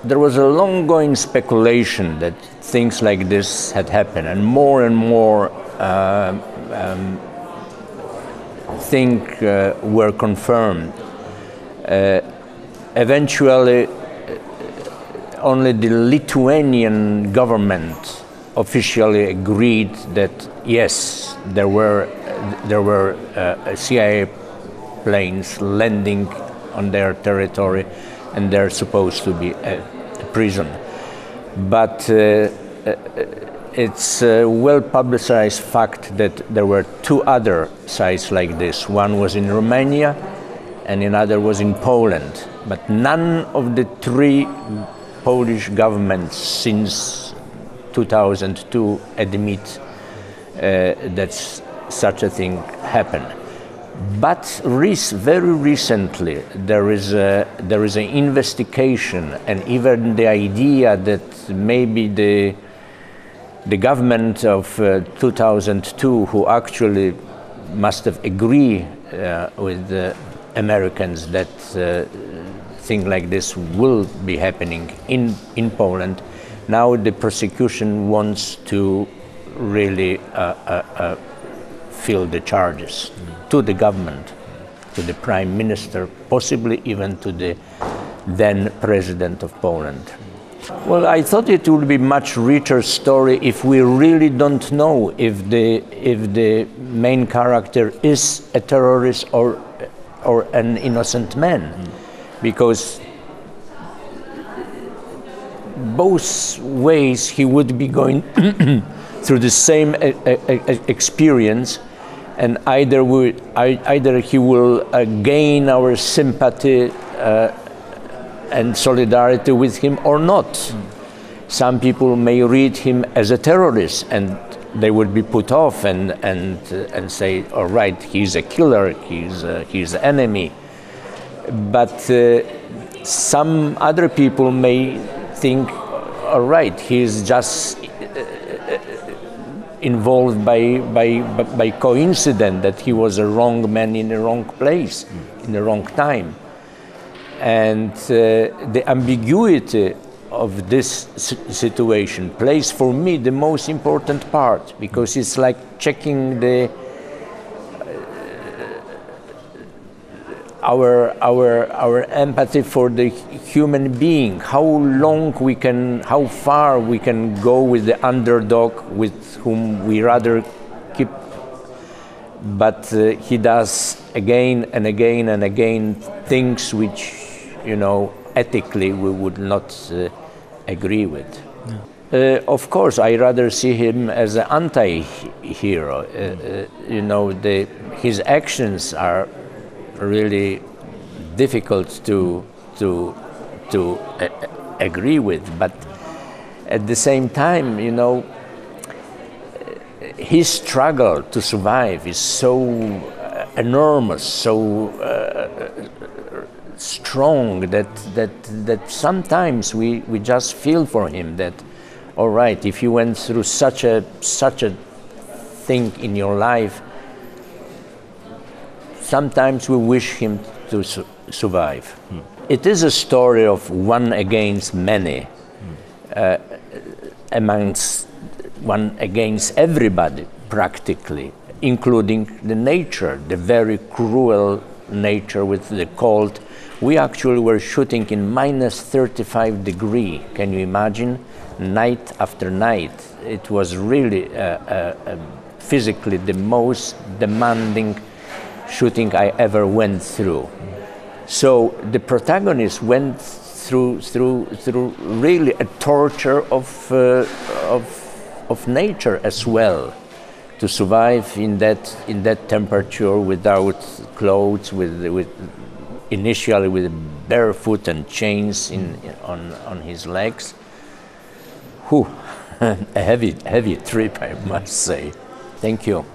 there was a long-going speculation that things like this had happened, and more things were confirmed. Eventually, only the Lithuanian government officially agreed that yes, there were CIA planes landing on their territory, and they're supposed to be a prison. But it's a well-publicized fact that there were two other sites like this. One was in Romania, and another was in Poland. But none of the three Polish governments since 2002 admit that such a thing happened. But very recently there is an investigation, and even the idea that maybe the government of 2002, who actually must have agreed with the Americans that thing like this will be happening in Poland. Now the prosecution wants to really fill the charges to the government, to the Prime Minister, possibly even to the then President of Poland. Well, I thought it would be a much richer story if we really don't know if the main character is a terrorist or an innocent man, because both ways he would be going through the same experience, and either he will gain our sympathy and solidarity with him or not. Some people may read him as a terrorist, and they would be put off and say, all right, he's a killer, he's an enemy. But some other people may think, all right, he's just involved by coincidence that he was a wrong man in the wrong place, in the wrong time. And the ambiguity of this situation plays for me the most important part, because it's like checking our empathy for the human being, how far we can go with the underdog with whom we rather keep. But he does again and again and again things which, ethically we would not agree with. Yeah. Of course, I rather see him as an anti-hero. His actions are really difficult to agree with, but at the same time, his struggle to survive is so enormous, so strong that sometimes we just feel for him that, all right, if you went through such a thing in your life, sometimes we wish him to survive. It is a story of one against many, one against everybody practically, including the nature, the very cruel nature with the cold. We actually were shooting in -35 degrees. Can you imagine? Night after night. It was really physically the most demanding shooting I ever went through. So the protagonist went through really a torture of nature as well, to survive in that temperature without clothes, initially with barefoot and chains on his legs. Whew, a heavy trip, I must say. Thank you.